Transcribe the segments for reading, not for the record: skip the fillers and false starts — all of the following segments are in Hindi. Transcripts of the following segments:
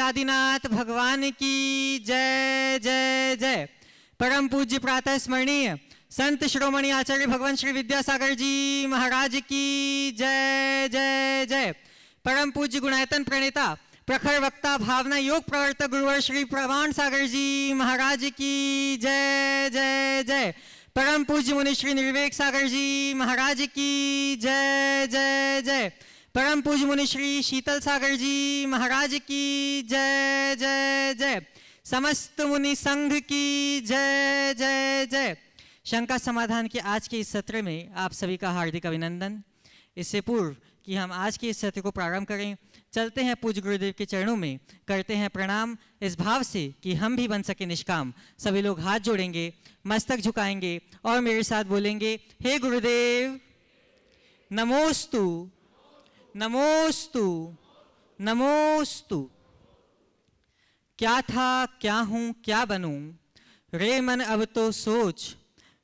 आदिनाथ भगवान की जय जय जय। परम पूज्य प्रातः स्मरणीय संत शिरोमणि आचार्य भगवान श्री विद्यासागर जी महाराज की जय जय जय। परम पूज्य गुणायतन प्रणेता प्रखर वक्ता भावना योग प्रवर्तक गुरुवर श्री प्रमाण सागर जी महाराज की जय जय जय। परम पूज्य मुनि श्री निर्वेक सागर जी महाराज की जय जय जय। परम पूज्य मुनि श्री शीतल सागर जी महाराज की जय जय जय। समस्त मुनि संघ की जय जय जय। शंका समाधान के आज के इस सत्र में आप सभी का हार्दिक अभिनंदन। इससे पूर्व कि हम आज के इस सत्र को प्रारंभ करें, चलते हैं पूज्य गुरुदेव के चरणों में, करते हैं प्रणाम इस भाव से कि हम भी बन सके निष्काम। सभी लोग हाथ जोड़ेंगे, मस्तक झुकाएंगे और मेरे साथ बोलेंगे, हे गुरुदेव नमोस्तु नमोस्तु नमोस्तु। क्या था क्या हूँ क्या बनूं, रे मन अब तो सोच,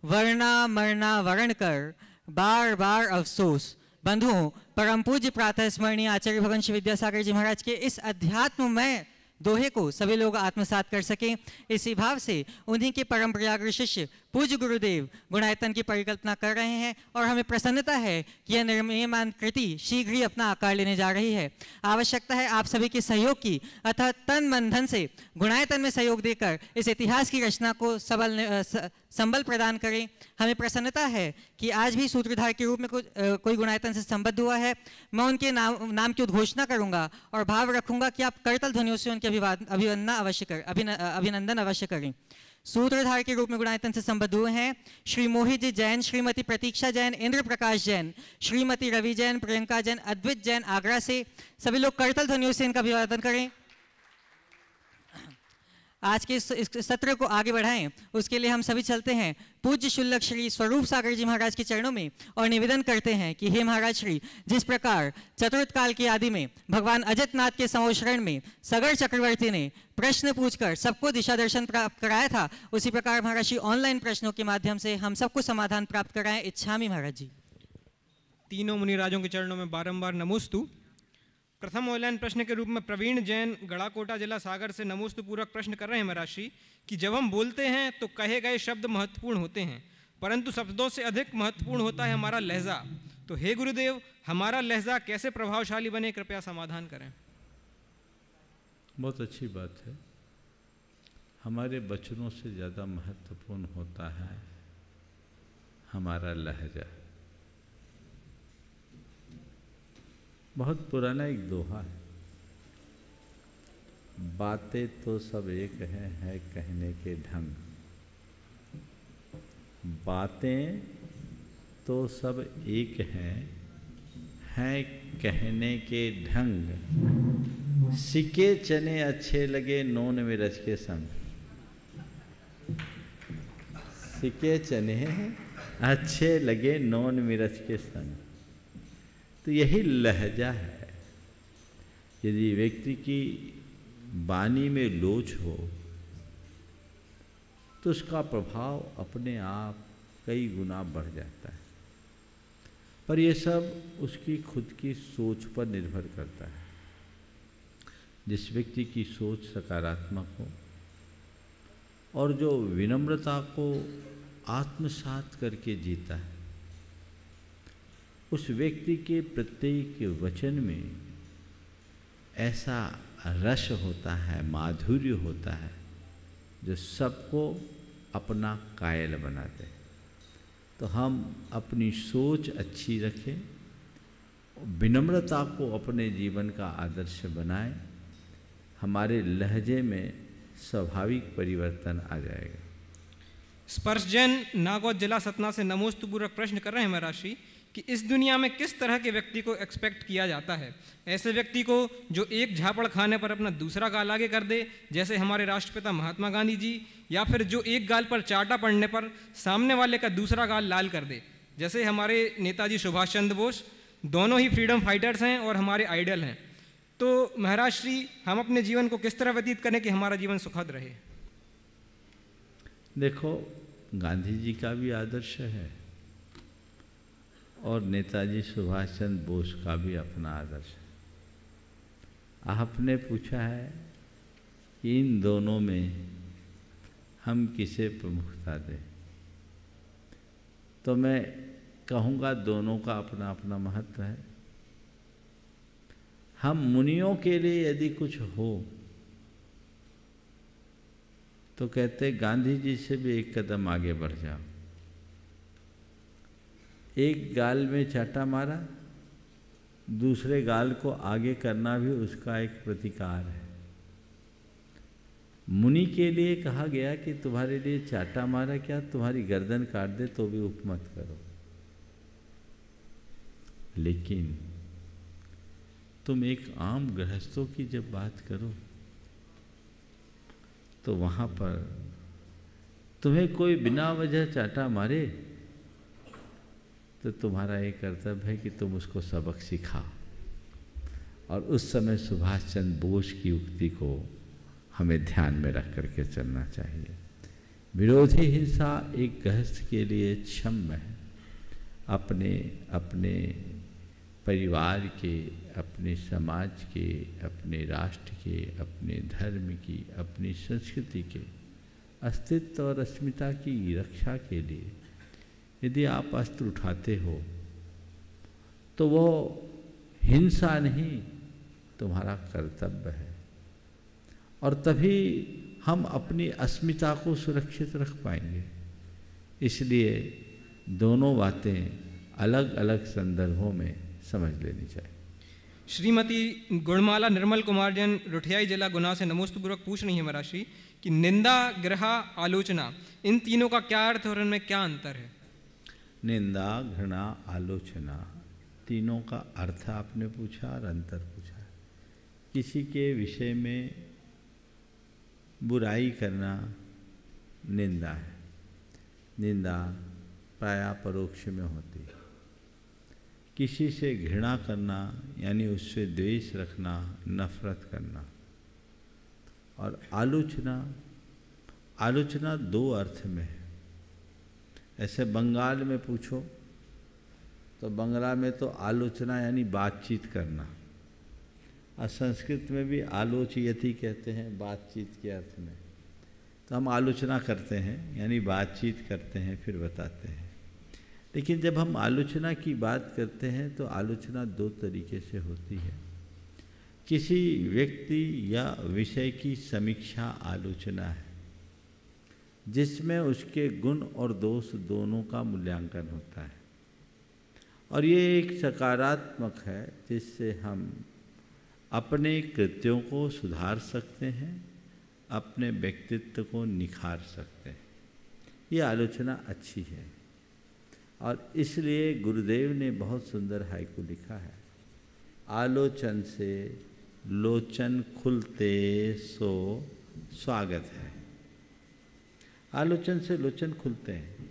वरना मरना वरण कर बार बार अफसोस। बंधुओं, परम पूज्य प्रातः स्मरणीय आचार्य भगवान श्री विद्यासागर जी महाराज के इस अध्यात्म में दोहे को सभी लोग आत्मसात कर सकें, इसी भाव से उन्हीं के परम प्रयाग शिष्य पूज्य गुरुदेव गुणायतन की परिकल्पना कर रहे हैं और हमें प्रसन्नता है कि यह निर्माण कृति शीघ्र ही अपना आकार लेने जा रही है। आवश्यकता है आप सभी के सहयोग की, अतः तन मन धन से गुणायतन में सहयोग देकर इस इतिहास की रचना को संबल प्रदान करें। हमें प्रसन्नता है कि आज भी सूत्रधार के रूप में कोई गुणायतन से संबद्ध हुआ है। मैं उनके नाम की उद्घोषणा करूंगा और भाव रखूंगा कि आप करतल ध्वनियों से उनके अभिनंदन अवश्य करें। सूत्रधार के रूप में गुणायतन से संबद्ध हुए हैं श्री मोहित जी जैन, श्रीमती प्रतीक्षा जैन, इंद्र प्रकाश जैन, श्रीमती रवि जैन, प्रियंका जैन, अद्वित जैन आगरा से। सभी लोग करतल ध्वनियों से इनका अभिवादन करें। आज के इस सत्र को आगे बढ़ाएं, उसके लिए हम सभी चलते हैं पूज्य शुल्लक श्री स्वरूप सागर जी महाराज के चरणों में और निवेदन करते हैं कि हे महाराज श्री, जिस प्रकार चतुर्थ काल की आदि में भगवान अजितनाथ के समोशरण में सगर चक्रवर्ती ने प्रश्न पूछकर सबको दिशा दर्शन प्राप्त कराया था, उसी प्रकार महाराज श्री ऑनलाइन प्रश्नों के माध्यम से हम सबको समाधान प्राप्त कराएं। इच्छामि महाराज जी। तीनों मुनिराजों के चरणों में बारंबार नमोस्तु। प्रथम ऑनलाइन प्रश्न के रूप में प्रवीण जैन गढ़ाकोटा जिला सागर से नमोस्तु पूर्वक प्रश्न कर रहे हैं महाराज श्री कि जब हम बोलते हैं तो कहे गए शब्द महत्वपूर्ण होते हैं, परंतु शब्दों से अधिक महत्वपूर्ण होता है हमारा लहजा। तो हे गुरुदेव, हमारा लहजा कैसे प्रभावशाली बने, कृपया समाधान करें। बहुत अच्छी बात है। हमारे वचनों से ज़्यादा महत्वपूर्ण होता है हमारा लहजा। बहुत पुराना एक दोहा है, बातें तो सब एक है कहने के ढंग। बातें तो सब एक हैं कहने के ढंग। सिके चने अच्छे लगे नून मिर्च के संग। सिके चने अच्छे लगे नून मिर्च के संग। तो यही लहजा है। यदि व्यक्ति की वाणी में लोच हो तो उसका प्रभाव अपने आप कई गुना बढ़ जाता है, पर यह सब उसकी खुद की सोच पर निर्भर करता है। जिस व्यक्ति की सोच सकारात्मक हो और जो विनम्रता को आत्मसात करके जीता है, उस व्यक्ति के प्रत्येक वचन में ऐसा रस होता है, माधुर्य होता है, जो सबको अपना कायल बनाते हैं। तो हम अपनी सोच अच्छी रखें, विनम्रता को अपने जीवन का आदर्श बनाएं, हमारे लहजे में स्वाभाविक परिवर्तन आ जाएगा। स्पर्शजन नागौद जिला सतना से नमोस्तु पूर्वक प्रश्न कर रहे हैं महाराज श्री कि इस दुनिया में किस तरह के व्यक्ति को एक्सपेक्ट किया जाता है। ऐसे व्यक्ति को जो एक झापड़ खाने पर अपना दूसरा गाल आगे कर दे, जैसे हमारे राष्ट्रपिता महात्मा गांधी जी, या फिर जो एक गाल पर चाटा पड़ने पर सामने वाले का दूसरा गाल लाल कर दे, जैसे हमारे नेताजी सुभाष चंद्र बोस। दोनों ही फ्रीडम फाइटर्स हैं और हमारे आइडल हैं। तो महाराज श्री, हम अपने जीवन को किस तरह व्यतीत करें कि हमारा जीवन सुखद रहे। देखो, गांधी जी का भी आदर्श है और नेताजी सुभाष चंद्र बोस का भी अपना आदर्श है। आपने पूछा है कि इन दोनों में हम किसे प्रमुखता दें, तो मैं कहूँगा दोनों का अपना अपना महत्व है। हम मुनियों के लिए यदि कुछ हो तो कहते गांधी जी से भी एक कदम आगे बढ़ जाओ। एक गाल में चाटा मारा, दूसरे गाल को आगे करना भी उसका एक प्रतिकार है। मुनि के लिए कहा गया कि तुम्हारे लिए चाटा मारा क्या, तुम्हारी गर्दन काट दे तो भी उपमत करो। लेकिन तुम एक आम गृहस्थों की जब बात करो तो वहाँ पर तुम्हें कोई बिना वजह चाटा मारे तो तुम्हारा ये कर्तव्य है कि तुम उसको सबक सिखाओ। और उस समय सुभाष चंद्र बोस की उक्ति को हमें ध्यान में रख करके चलना चाहिए। विरोधी हिंसा एक गृहस्थ के लिए क्षम्य है। अपने अपने परिवार के, अपने समाज के, अपने राष्ट्र के, अपने धर्म की, अपनी संस्कृति के अस्तित्व और अस्मिता की रक्षा के लिए यदि आप अस्त्र उठाते हो तो वो हिंसा नहीं, तुम्हारा कर्तव्य है। और तभी हम अपनी अस्मिता को सुरक्षित रख पाएंगे। इसलिए दोनों बातें अलग अलग संदर्भों में समझ लेनी चाहिए। श्रीमती गुणमाला निर्मल कुमार जैन रुठियाई जिला गुना से नमोस्तुपूर्वक पूछ रही है महाराष्ट्री कि निंदा, ग्रहा, आलोचना, इन तीनों का क्या अर्थ है और इनमें क्या अंतर है? निंदा, घृणा, आलोचना, तीनों का अर्थ आपने पूछा और अंतर पूछा। किसी के विषय में बुराई करना निंदा है। निंदा प्रायः परोक्ष में होती है। किसी से घृणा करना यानी उससे द्वेष रखना, नफरत करना। और आलोचना, आलोचना दो अर्थ में है। ऐसे बंगाल में पूछो तो बंगला में तो आलोचना यानी बातचीत करना, और संस्कृत में भी आलोचयति कहते हैं बातचीत के अर्थ में। तो हम आलोचना करते हैं यानी बातचीत करते हैं फिर बताते हैं। लेकिन जब हम आलोचना की बात करते हैं तो आलोचना दो तरीके से होती है। किसी व्यक्ति या विषय की समीक्षा आलोचना है, जिसमें उसके गुण और दोष दोनों का मूल्यांकन होता है। और ये एक सकारात्मक है जिससे हम अपने कृत्यों को सुधार सकते हैं, अपने व्यक्तित्व को निखार सकते हैं। ये आलोचना अच्छी है। और इसलिए गुरुदेव ने बहुत सुंदर हाइकू लिखा है, आलोचन से लोचन खुलते सो स्वागत है। आलोचन से लोचन खुलते हैं,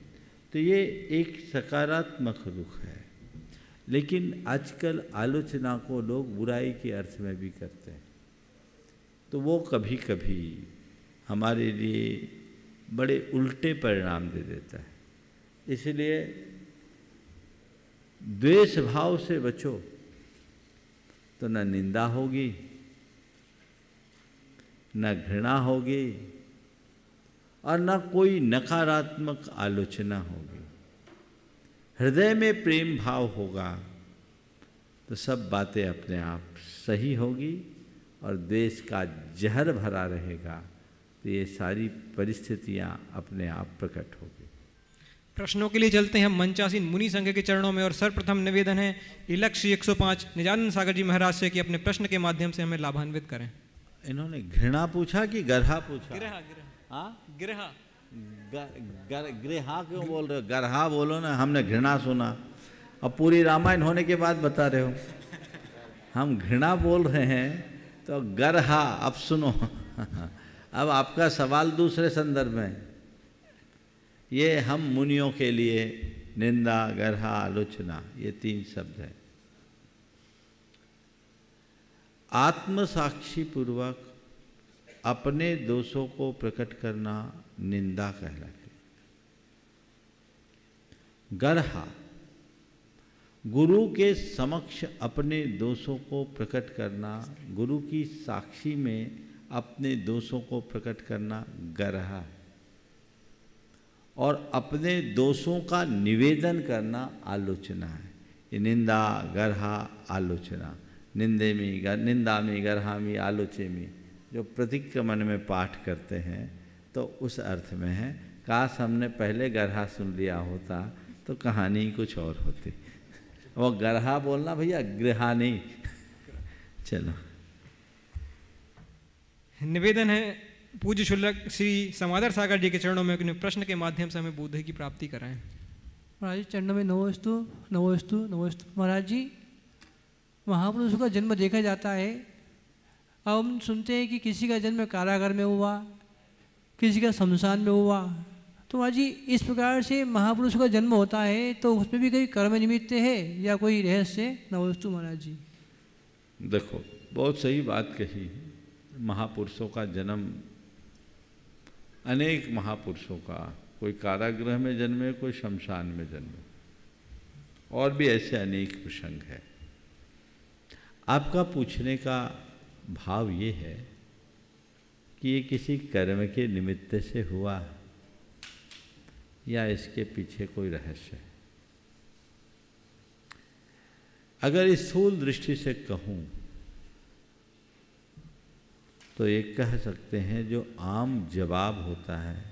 तो ये एक सकारात्मक रुख है। लेकिन आजकल आलोचना को लोग बुराई के अर्थ में भी करते हैं, तो वो कभी कभी हमारे लिए बड़े उल्टे परिणाम दे देता है। इसलिए द्वेष भाव से बचो तो न निंदा होगी, न घृणा होगी और न कोई नकारात्मक आलोचना होगी। हृदय में प्रेम भाव होगा तो सब बातें अपने आप सही होगी, और द्वेष का जहर भरा रहेगा तो ये सारी परिस्थितियां अपने आप प्रकट होगी। प्रश्नों के लिए चलते हैं हम मंचासीन मुनि संघ के चरणों में। और सर्वप्रथम निवेदन है इलक्ष्य 105 निजानंद सागर जी महाराज से कि अपने प्रश्न के माध्यम से हमें लाभान्वित करें। इन्होंने घृणा पूछा कि गर्हा पूछा? ग्रहा ग्रहा ग्रहा क्यों बोल रहे हो? गर्हा बोलो ना, हमने घृणा सुना। अब पूरी रामायण होने के बाद बता रहे हो। हम घृणा बोल रहे हैं तो गर्हा। अब सुनो अब आपका सवाल दूसरे संदर्भ में। ये हम मुनियों के लिए निंदा, गर्हा, आलोचना, ये तीन शब्द है। आत्मसाक्षी पूर्वक अपने दोषों को प्रकट करना निंदा कहलाती है। गर्हा, गुरु के समक्ष अपने दोषों को प्रकट करना, गुरु की साक्षी में अपने दोषों को प्रकट करना गर्हा, और अपने दोषों का निवेदन करना आलोचना है। ये निंदा, गर्हा, आलोचना, निंदामी गर्हामी आलोचेमी, जो प्रतिक्रमण में पाठ करते हैं तो उस अर्थ में है। काश हमने पहले गर्हा सुन लिया होता तो कहानी ही कुछ और होती। वो गर्हा बोलना भैया, गृहा नहीं। चलो, निवेदन है पूज्य शुल्क श्री समादर सागर जी के चरणों में अपने प्रश्न के माध्यम से हमें बुद्धि की प्राप्ति कराएं। महाराज जी चरणों में नमोस्तु नमोस्तु नमोस्तु। महाराज जी, महापुरुषों का जन्म देखा जाता है। अब हम सुनते हैं कि किसी का जन्म कारागार में हुआ, किसी का शमशान में हुआ। तो महाराज जी, इस प्रकार से महापुरुषों का जन्म होता है तो उसमें भी कोई कर्म निमित्त है या कोई रहस्य? नमोस्तु महाराज जी। देखो, बहुत सही बात कही है। महापुरुषों का जन्म, अनेक महापुरुषों का, कोई कारागृह में जन्मे, कोई शमशान में जन्मे, और भी ऐसे अनेक प्रसंग है। आपका पूछने का भाव ये है कि ये किसी कर्म के निमित्त से हुआ या इसके पीछे कोई रहस्य है। अगर स्थूल दृष्टि से कहूँ तो ये कह सकते हैं, जो आम जवाब होता है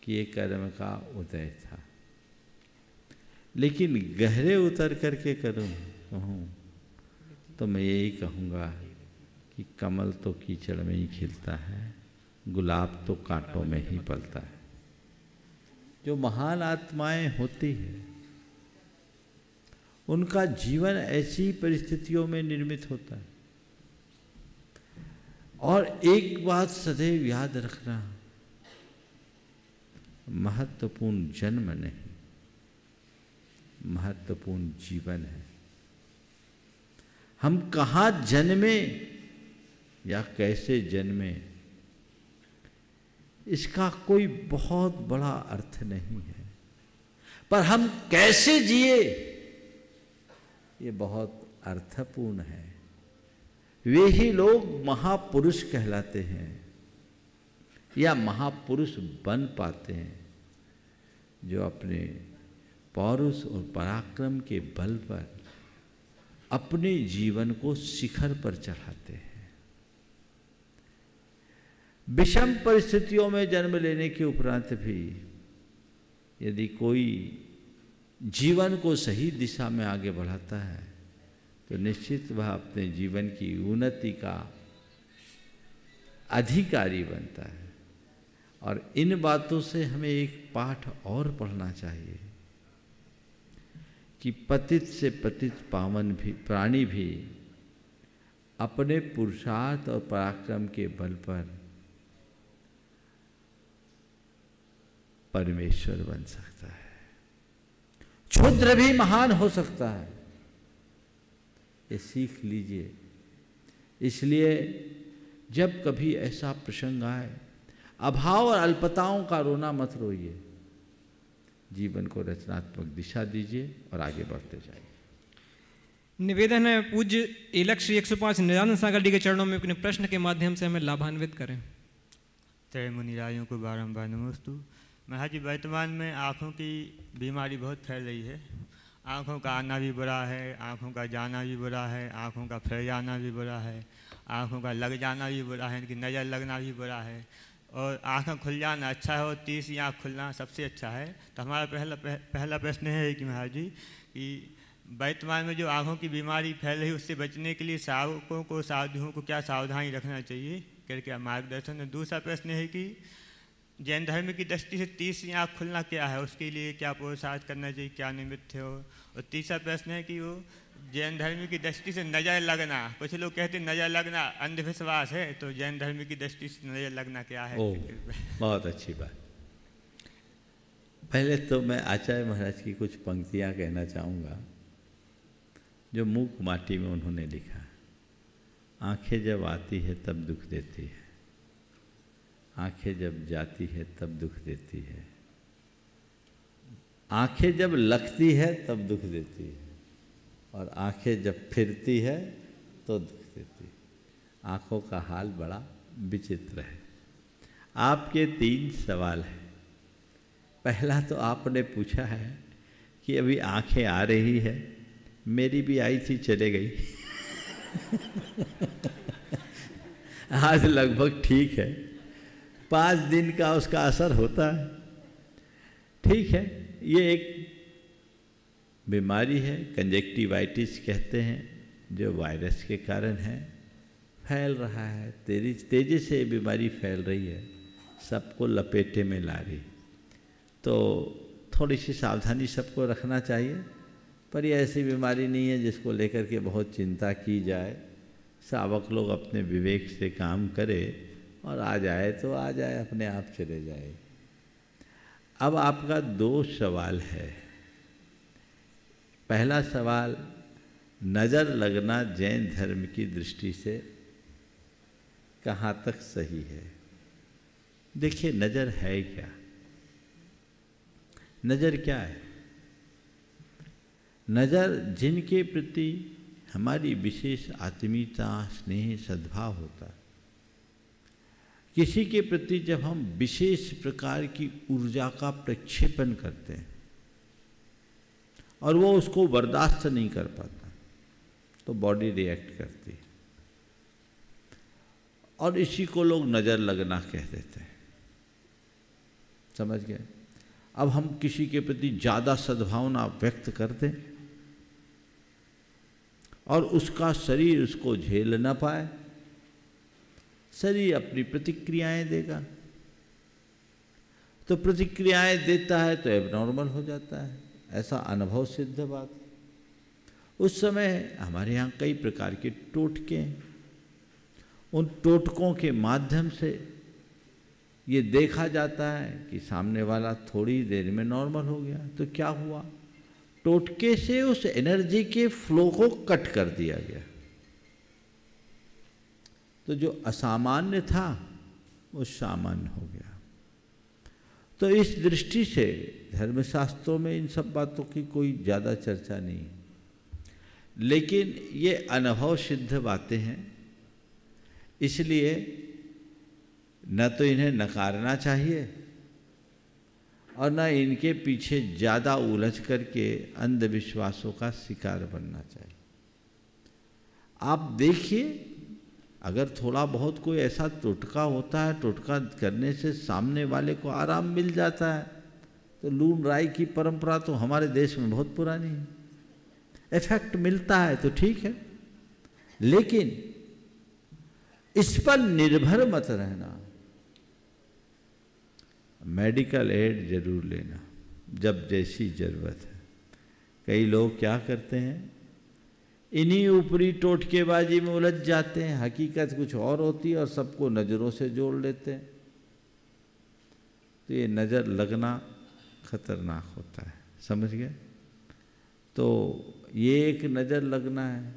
कि ये कर्म का उदय था। लेकिन गहरे उतर करके कहूँ तो मैं यही कहूँगा कि कमल तो कीचड़ में ही खिलता है, गुलाब तो कांटों में ही पलता है। जो महान आत्माएं होती है उनका जीवन ऐसी परिस्थितियों में निर्मित होता है। और एक बात सदैव याद रखना, महत्वपूर्ण जन्म नहीं, महत्वपूर्ण जीवन है। हम कहाँ जन्मे या कैसे जन्मे, इसका कोई बहुत बड़ा अर्थ नहीं है, पर हम कैसे जिए ये बहुत अर्थपूर्ण है। वे ही लोग महापुरुष कहलाते हैं या महापुरुष बन पाते हैं, जो अपने पौरुष और पराक्रम के बल पर अपने जीवन को शिखर पर चढ़ाते हैं। विषम परिस्थितियों में जन्म लेने के उपरांत भी यदि कोई जीवन को सही दिशा में आगे बढ़ाता है तो निश्चित वह अपने जीवन की उन्नति का अधिकारी बनता है। और इन बातों से हमें एक पाठ और पढ़ना चाहिए कि पतित से पतित पावन भी प्राणी भी अपने पुरुषार्थ और पराक्रम के बल पर परमेश्वर बन सकता है। क्षुद्र भी महान हो सकता है, ये सीख लीजिए। इसलिए जब कभी ऐसा प्रसंग आए, अभाव और अल्पताओं का रोना मत रोइए, जीवन को रचनात्मक दिशा दीजिए और आगे बढ़ते जाइए। निवेदन है पूज्य एलक श्री 105 निरानंद सागर जी के चरणों में अपने प्रश्न के माध्यम से हमें लाभान्वित करें। त्रय मुनिराजों को बारंबार नमोस्तु। महाराज जी, वर्तमान में आँखों की बीमारी बहुत फैल रही है। आँखों का आना भी बुरा है, आँखों का जाना भी बुरा है, आँखों का फैल जाना भी बुरा है, आँखों का लग जाना भी बुरा है, इनकी नज़र लगना भी बुरा है। और आँखें खुल जाना अच्छा है और तीसरी आँख खुलना सबसे अच्छा है। तो हमारा पहला प्रश्न है कि महाराज जी, कि वर्तमान में जो आँखों की बीमारी फैल रही है उससे बचने के लिए साधकों को, साधुओं को क्या सावधानी रखना चाहिए, क्या मार्गदर्शन है। दूसरा प्रश्न है कि जैन धर्म की दृष्टि से तीसरी आँख खुलना क्या है, उसके लिए क्या पुरुषार्थ करना चाहिए, क्या निमित्त हो। और तीसरा प्रश्न है कि वो जैन धर्म की दृष्टि से नज़र लगना, कुछ लोग कहते हैं नज़र लगना अंधविश्वास है, तो जैन धर्म की दृष्टि से नज़र लगना क्या है। बहुत अच्छी बात। पहले तो मैं आचार्य महाराज की कुछ पंक्तियाँ कहना चाहूँगा जो मूक माटी में उन्होंने लिखा। आँखें जब आती है तब दुख देती है, आँखें जब जाती है तब दुख देती है, आँखें जब लगती है तब दुख देती है, और आँखें जब फिरती है तो दुख देती है। आँखों का हाल बड़ा विचित्र है। आपके 3 सवाल हैं। पहला तो आपने पूछा है कि अभी आंखें आ रही है, मेरी भी आई थी, चले गई। आज लगभग ठीक है, 5 दिन का उसका असर होता है। ठीक है, ये एक बीमारी है, कंजक्टिवाइटिस कहते हैं, जो वायरस के कारण है, फैल रहा है, तेजी से ये बीमारी फैल रही है, सबको लपेटे में ला रही। तो थोड़ी सी सावधानी सबको रखना चाहिए, पर ये ऐसी बीमारी नहीं है जिसको लेकर के बहुत चिंता की जाए। सावक लोग अपने विवेक से काम करे और आ जाए तो आ जाए, अपने आप चले जाए। अब आपका 2 सवाल है। पहला सवाल, नज़र लगना जैन धर्म की दृष्टि से कहाँ तक सही है। देखिए, नज़र है क्या? नज़र क्या है? नज़र जिनके प्रति हमारी विशेष आत्मीयता, स्नेह, सद्भाव होता है, किसी के प्रति जब हम विशेष प्रकार की ऊर्जा का प्रक्षेपण करते हैं और वो उसको बर्दाश्त नहीं कर पाता, तो बॉडी रिएक्ट करती है, और इसी को लोग नज़र लगना कह देते हैं। समझ गए? अब हम किसी के प्रति ज़्यादा सद्भावना व्यक्त कर दें और उसका शरीर उसको झेल न पाए, शरीर अपनी प्रतिक्रियाएं देगा, तो प्रतिक्रियाएं देता है तो एबनॉर्मल हो जाता है। ऐसा अनुभव सिद्ध बात। उस समय हमारे यहाँ कई प्रकार के टोटके हैं, उन टोटकों के माध्यम से ये देखा जाता है कि सामने वाला थोड़ी देर में नॉर्मल हो गया। तो क्या हुआ? टोटके से उस एनर्जी के फ्लो को कट कर दिया गया, तो जो असामान्य था वो सामान्य हो गया। तो इस दृष्टि से धर्मशास्त्रों में इन सब बातों की कोई ज़्यादा चर्चा नहीं है, लेकिन ये अनुभव सिद्ध बातें हैं, इसलिए न तो इन्हें नकारना चाहिए और न इनके पीछे ज़्यादा उलझ करके अंधविश्वासों का शिकार बनना चाहिए। आप देखिए, अगर थोड़ा बहुत कोई ऐसा टोटका होता है, टोटका करने से सामने वाले को आराम मिल जाता है, तो लून राई की परंपरा तो हमारे देश में बहुत पुरानी है। इफेक्ट मिलता है तो ठीक है, लेकिन इस पर निर्भर मत रहना। मेडिकल एड जरूर लेना जब जैसी ज़रूरत है। कई लोग क्या करते हैं, इन्हीं ऊपरी टोटकेबाजी में उलझ जाते हैं, हकीकत कुछ और होती है और सबको नज़रों से जोड़ लेते हैं। तो ये नज़र लगना खतरनाक होता है, समझ गए? तो ये एक नज़र लगना है,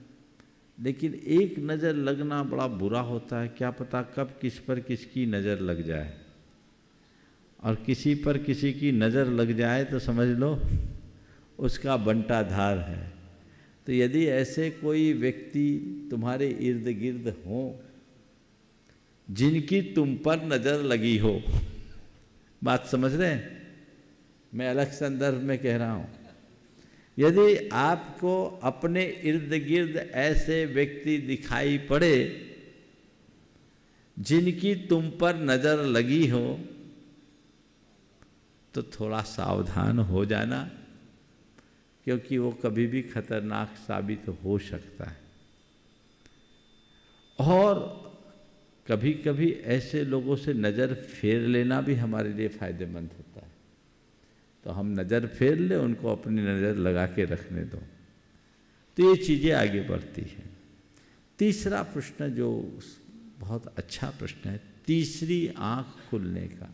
लेकिन एक नज़र लगना बड़ा बुरा होता है। क्या पता कब किस पर किसकी नज़र लग जाए, और किसी पर किसी की नज़र लग जाए तो समझ लो उसका बंटाधार है। तो यदि ऐसे कोई व्यक्ति तुम्हारे इर्द गिर्द हों जिनकी तुम पर नज़र लगी हो, बात समझ रहे हैं? मैं अलग संदर्भ में कह रहा हूँ। यदि आपको अपने इर्द गिर्द ऐसे व्यक्ति दिखाई पड़े जिनकी तुम पर नज़र लगी हो, तो थोड़ा सावधान हो जाना, क्योंकि वो कभी भी खतरनाक साबित हो सकता है। और कभी कभी ऐसे लोगों से नज़र फेर लेना भी हमारे लिए फ़ायदेमंद होता है। तो हम नज़र फेर ले, उनको अपनी नज़र लगा के रखने दो, तो ये चीज़ें आगे बढ़ती हैं। तीसरा प्रश्न जो बहुत अच्छा प्रश्न है, तीसरी आँख खुलने का।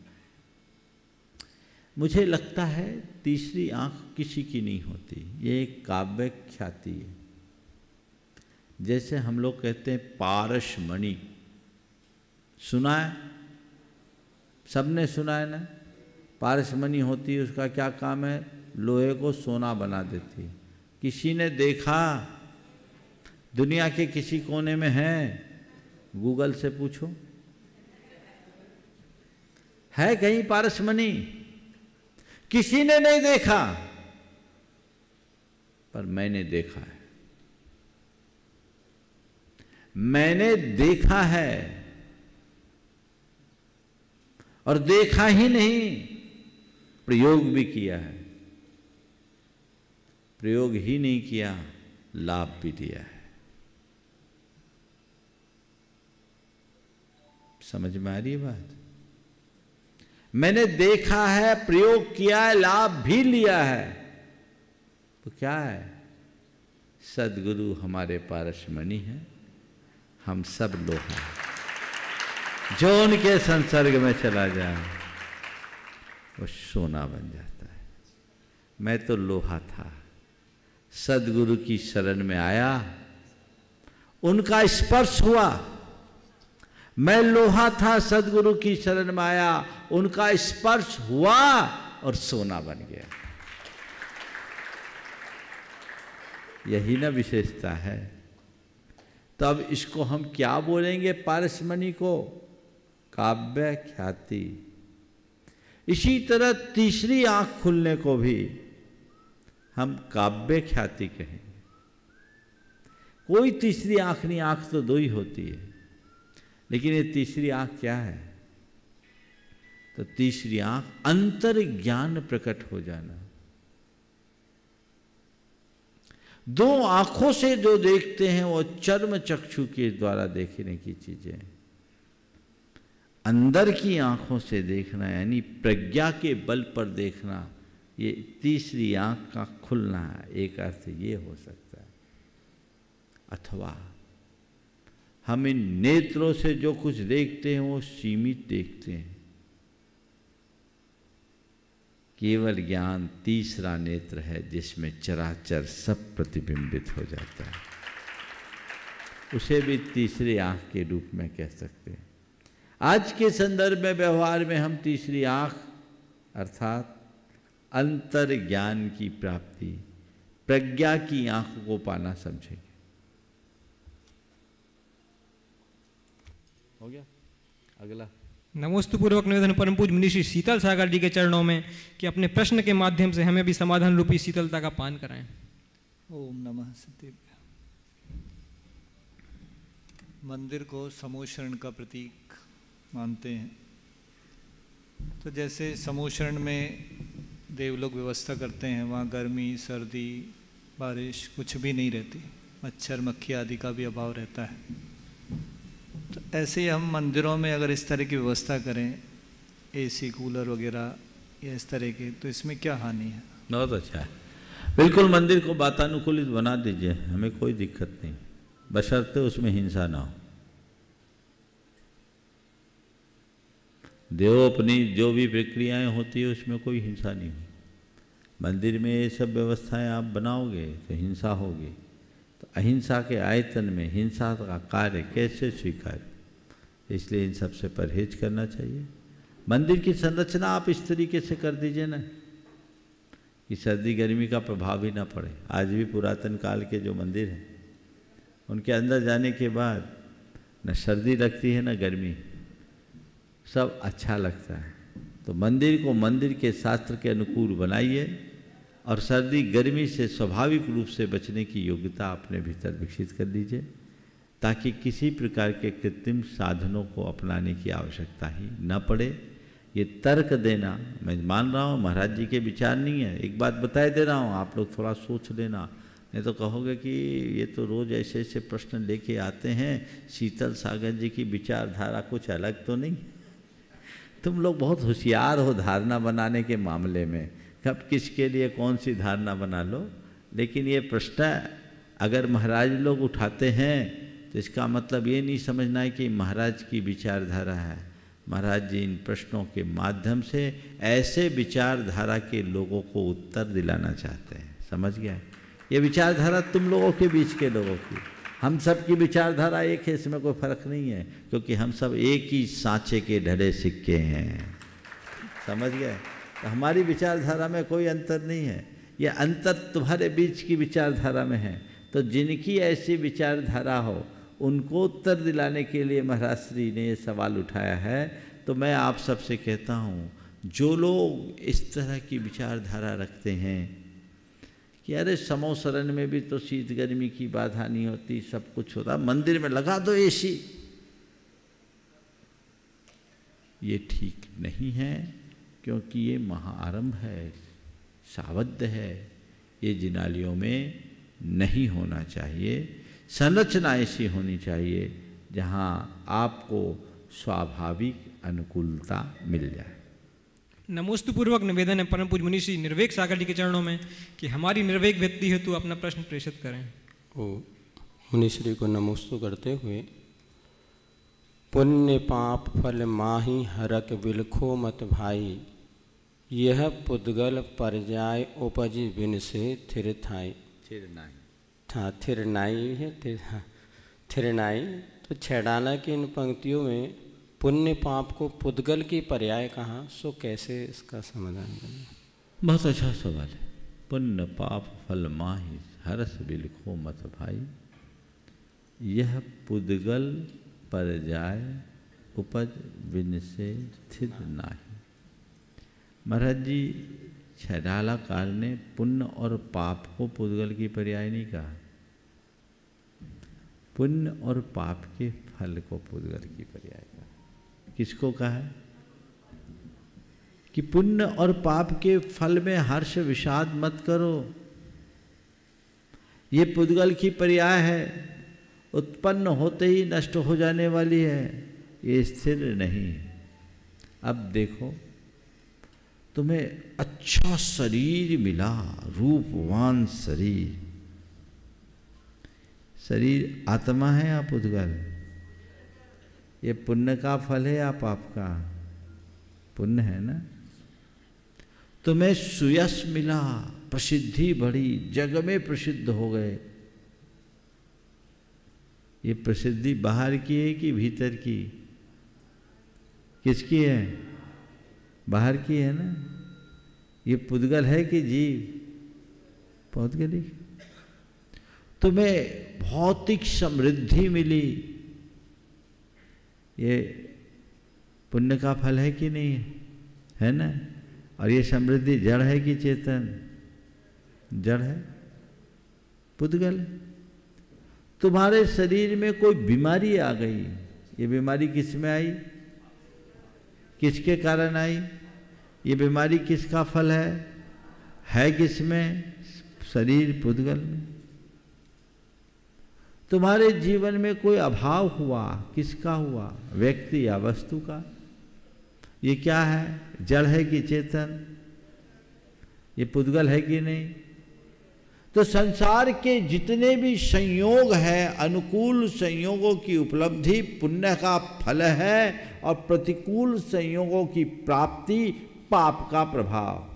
मुझे लगता है तीसरी आँख किसी की नहीं होती, ये एक काव्य ख्याति है। जैसे हम लोग कहते हैं पारसमणि, सुना है? सबने सुना है ना? पारसमणि होती है, उसका क्या काम है? लोहे को सोना बना देती है। किसी ने देखा? दुनिया के किसी कोने में है? गूगल से पूछो, है कहीं पारसमणि? किसी ने नहीं देखा, पर मैंने देखा है। मैंने देखा है, और देखा ही नहीं, प्रयोग भी किया है। प्रयोग ही नहीं किया, लाभ भी दिया है। समझ में आ रही है बात? मैंने देखा है, प्रयोग किया है, लाभ भी लिया है। तो क्या है? सद्गुरु हमारे पारसमणि हैं, हम सब लोहा हैं। जो उनके संसर्ग में चला जाए वो सोना बन जाता है। मैं तो लोहा था, सद्गुरु की शरण में आया, उनका स्पर्श हुआ। मैं लोहा था, सद्गुरु की शरण में आया, उनका स्पर्श हुआ और सोना बन गया। यही ना विशेषता है। तब इसको हम क्या बोलेंगे? पारसमणि को काव्य ख्याति। इसी तरह तीसरी आंख खुलने को भी हम काव्य ख्याति कहेंगे। कोई तीसरी आंख नहीं, आंख तो दो ही होती है, लेकिन ये तीसरी आंख क्या है? तो तीसरी आंख अंतर ज्ञान प्रकट हो जाना। दो आंखों से जो देखते हैं वो चर्म चक्षु के द्वारा देखने की चीजें। अंदर की आंखों से देखना यानी प्रज्ञा के बल पर देखना, ये तीसरी आंख का खुलना है। एक अर्थ ये हो सकता है। अथवा हम इन नेत्रों से जो कुछ देखते हैं वो सीमित देखते हैं। केवल ज्ञान तीसरा नेत्र है जिसमें चराचर सब प्रतिबिंबित हो जाता है। उसे भी तीसरी आंख के रूप में कह सकते हैं। आज के संदर्भ में व्यवहार में हम तीसरी आंख अर्थात अंतर ज्ञान की प्राप्ति, प्रज्ञा की आंख को पाना समझेंगे। हो गया? अगला। नमोस्तुपूर्वक निवेदन परम पूज्य मुनि श्री शीतल सागर जी के चरणों में कि अपने प्रश्न के माध्यम से हमें भी समाधान रूपी शीतलता का पान कराएं। ओम नमः शिवाय। मंदिर को समूह शरण का प्रतीक मानते हैं, तो जैसे समूह शरण में देवलोग व्यवस्था करते हैं, वहाँ गर्मी सर्दी बारिश कुछ भी नहीं रहती, मच्छर मक्खी आदि का भी अभाव रहता है। तो ऐसे ही हम मंदिरों में अगर इस तरह की व्यवस्था करें, एसी कूलर वगैरह या इस तरह के, तो इसमें क्या हानि है? बहुत अच्छा है। बिल्कुल मंदिर को वातानुकूलित बना दीजिए, हमें कोई दिक्कत नहीं, बशर्ते उसमें हिंसा ना हो। देवोपनी जो भी प्रक्रियाएं होती है उसमें कोई हिंसा नहीं हो। मंदिर में ये सब व्यवस्थाएं आप बनाओगे तो हिंसा होगी, तो अहिंसा के आयतन में हिंसा का कार्य कैसे स्वीकार? इसलिए इन सब से परहेज करना चाहिए। मंदिर की संरचना आप इस तरीके से कर दीजिए ना कि सर्दी गर्मी का प्रभाव ही ना पड़े। आज भी पुरातन काल के जो मंदिर हैं उनके अंदर जाने के बाद न सर्दी लगती है न गर्मी, सब अच्छा लगता है। तो मंदिर को मंदिर के शास्त्र के अनुकूल बनाइए और सर्दी गर्मी से स्वाभाविक रूप से बचने की योग्यता अपने भीतर विकसित कर लीजिए, ताकि किसी प्रकार के कृत्रिम साधनों को अपनाने की आवश्यकता ही न पड़े। ये तर्क देना मैं मान रहा हूँ महाराज जी के विचार नहीं है, एक बात बताए दे रहा हूँ, आप लोग थोड़ा सोच लेना, नहीं तो कहोगे कि ये तो रोज़ ऐसे ऐसे प्रश्न लेके आते हैं, शीतल सागर जी की विचारधारा कुछ अलग तो नहीं। तुम लोग बहुत होशियार हो धारणा बनाने के मामले में, कब किसके लिए कौन सी धारणा बना लो। लेकिन ये प्रश्न अगर महाराज लोग उठाते हैं तो इसका मतलब ये नहीं समझना है कि महाराज की विचारधारा है। महाराज जी इन प्रश्नों के माध्यम से ऐसे विचारधारा के लोगों को उत्तर दिलाना चाहते हैं। समझ गया? ये विचारधारा तुम लोगों के बीच के लोगों की, हम सब की विचारधारा एक है, इसमें कोई फर्क नहीं है, क्योंकि हम सब एक ही सांचे के ढले सिक्के हैं। समझ गए? तो हमारी विचारधारा में कोई अंतर नहीं है, ये अंतर तुम्हारे बीच की विचारधारा में है। तो जिनकी ऐसी विचारधारा हो उनको उत्तर दिलाने के लिए महाराज श्री ने ये सवाल उठाया है। तो मैं आप सबसे कहता हूँ, जो लोग इस तरह की विचारधारा रखते हैं कि अरे समोसरण में भी तो शीत गर्मी की बाधा नहीं होती, सब कुछ होता, मंदिर में लगा दो एसी, ये ठीक नहीं है, क्योंकि ये महाआरंभ है, सावध है, ये जिनालियों में नहीं होना चाहिए। संरचना ऐसी होनी चाहिए जहाँ आपको स्वाभाविक अनुकूलता मिल जाए। नमोस्तु पूर्वक निवेदन है परम पूज्य मुनि श्री निर्वेक सागर जी के चरणों में कि हमारी निर्वेक व्यक्ति हेतु अपना प्रश्न प्रेषित करें। ओ मुनि श्री को नमोस्तु करते हुए, पुण्य पाप फल माही हरक बिलखो मत भाई, यह पुद्गल पर जाय उपज बिन से थिर थाई। थिर नाई है, थिर नाई। तो छैडाला की इन पंक्तियों में पुण्य पाप को पुद्गल की पर्याय कहाँ, सो कैसे इसका समाधान करना? बहुत अच्छा सवाल है। पुण्य पाप फल माही हरस बिलखो मत भाई, यह पुद्गल पर जाय उपज बिन से थिर नाही। महाराज जी, छैडालाकार ने पुण्य और पाप को पुद्गल की पर्याय नहीं कहा, पुण्य और पाप के फल को पुद्गल की पर्याय कहा। किसको कहा है कि पुण्य और पाप के फल में हर्ष विषाद मत करो, ये पुद्गल की पर्याय है, उत्पन्न होते ही नष्ट हो जाने वाली है, ये स्थिर नहीं। अब देखो, तुम्हें अच्छा शरीर मिला, रूपवान शरीर, शरीर आत्मा है या पुद्गल? ये पुण्य का फल है या पाप का? पुण्य है ना। तुम्हें सुयश मिला, प्रसिद्धि बढ़ी, जग में प्रसिद्ध हो गए, ये प्रसिद्धि बाहर की है कि भीतर की? किसकी है? बाहर की है ना। ये पुद्गल है कि जीव? पुद्गल। तुम्हें भौतिक समृद्धि मिली, ये पुण्य का फल है कि नहीं है ना। और ये समृद्धि जड़ है कि चेतन? जड़ है, पुद्गल। तुम्हारे शरीर में कोई बीमारी आ गई, ये बीमारी किस में आई, किसके कारण आई? ये बीमारी किसका फल है किस में? शरीर पुद्गल में। तुम्हारे जीवन में कोई अभाव हुआ, किसका हुआ? व्यक्ति या वस्तु का। ये क्या है? जड़ है कि चेतन? ये पुद्गल है कि नहीं? तो संसार के जितने भी संयोग हैं, अनुकूल संयोगों की उपलब्धि पुण्य का फल है, और प्रतिकूल संयोगों की प्राप्ति पाप का प्रभाव।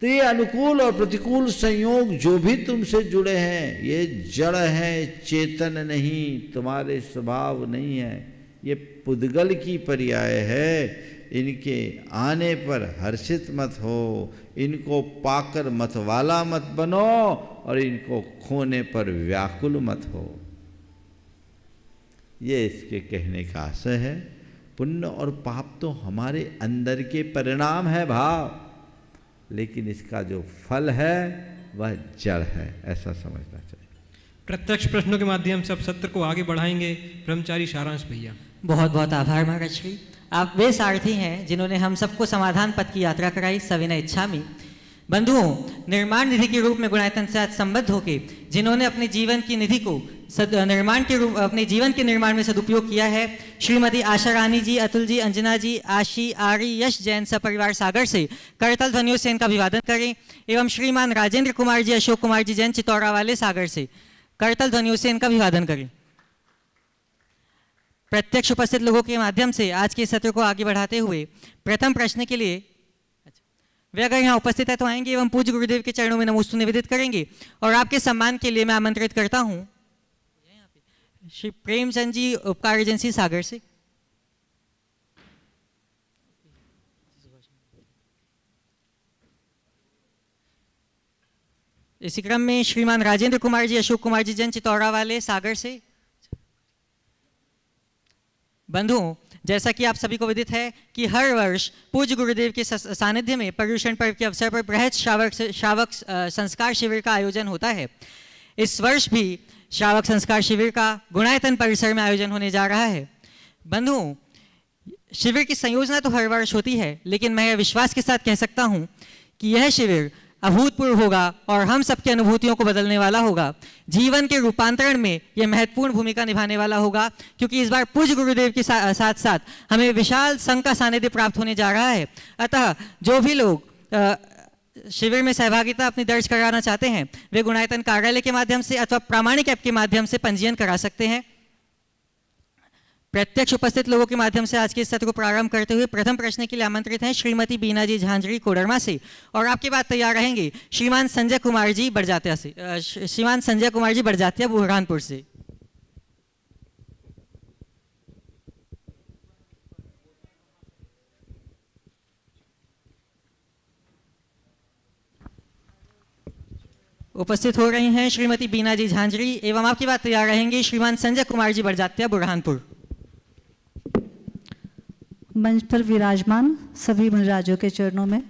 तो ये अनुकूल और प्रतिकूल संयोग जो भी तुमसे जुड़े हैं, ये जड़ हैं, चेतन नहीं, तुम्हारे स्वभाव नहीं है, ये पुद्गल की पर्याय है। इनके आने पर हर्षित मत हो, इनको पाकर मतवाला मत बनो, और इनको खोने पर व्याकुल मत हो। ये इसके कहने का आशय है। पुण्य और पाप तो हमारे अंदर के परिणाम है भाव, लेकिन इसका जो फल है वह जड़ है, ऐसा समझना चाहिए। प्रत्यक्ष प्रश्नों के माध्यम से अब सत्र को आगे बढ़ाएंगे ब्रह्मचारी सारांश भैया। बहुत बहुत आभार महाराज श्री। आप वे सारथी हैं जिन्होंने हम सबको समाधान पथ की यात्रा कराई, सविनय इच्छामि। बंधुओं, निर्माण निधि के रूप में गुणायतन से आज संबद्ध होकर जिन्होंने अपने जीवन की निधि को अपने जीवन के निर्माण में सदुपयोग किया है, श्रीमती आशा रानी जी, अतुल जी, अंजना जी, आशी, आरी, यश जैन सपरिवार सागर से करतल ध्वनियों से इनका अभिवादन करें। एवं श्रीमान राजेंद्र कुमार जी, अशोक कुमार जी जैन चितौरा वाले सागर से करतल ध्वनियों से इनका अभिवादन करें। प्रत्यक्ष उपस्थित लोगों के माध्यम से आज के सत्र को आगे बढ़ाते हुए प्रथम प्रश्न के लिए वे अगर यहाँ उपस्थित है तो आएंगे एवं पूज्य गुरुदेव के चरणों में नमोस्तु निवेदित करेंगे। और आपके सम्मान के लिए मैं आमंत्रित करता हूँ श्री प्रेमचंद जी, उपकार एजेंसी सागर से। इसी क्रम में श्रीमान राजेंद्र कुमार जी, अशोक कुमार जी जैन चितौरा वाले सागर से। बंधुओं, जैसा कि आप सभी को विदित है कि हर वर्ष पूज्य गुरुदेव के सानिध्य में पर्युषण पर्व के अवसर पर बृहद श्रावक संस्कार शिविर का आयोजन होता है। इस वर्ष भी श्रावक संस्कार शिविर का गुणायतन परिसर में आयोजन होने जा रहा है। बंधुओं, शिविर की संयोजना तो हर वर्ष होती है, लेकिन मैं विश्वास के साथ कह सकता हूँ कि यह शिविर अभूतपूर्व होगा और हम सबकी अनुभूतियों को बदलने वाला होगा। जीवन के रूपांतरण में यह महत्वपूर्ण भूमिका निभाने वाला होगा, क्योंकि इस बार पूज्य गुरुदेव के साथ साथ हमें विशाल संघ का सानिध्य प्राप्त होने जा रहा है। अतः जो भी लोग शिविर में सहभागिता अपनी दर्ज कराना चाहते हैं, वे गुणायतन कार्यालय के माध्यम से अथवा प्रामाणिक ऐप के माध्यम से पंजीयन करा सकते हैं। प्रत्यक्ष उपस्थित लोगों के माध्यम से आज के सत्र को प्रारंभ करते हुए प्रथम प्रश्न के लिए आमंत्रित हैं श्रीमती बीना जी झांझरी कोडरमा से, और आपके बाद तैयार रहेंगे श्रीमान संजय कुमार जी बड़जात्या से, श्रीमान संजय कुमार जी बड़जात्या बुरहानपुर से। उपस्थित हो रही हैं श्रीमती बीना जी झांझरी एवं आपके बाद तैयार रहेंगे श्रीमान संजय कुमार जी बड़जात्या बुरहानपुर। मंच पर विराजमान सभी मुनिराजों के चरणों में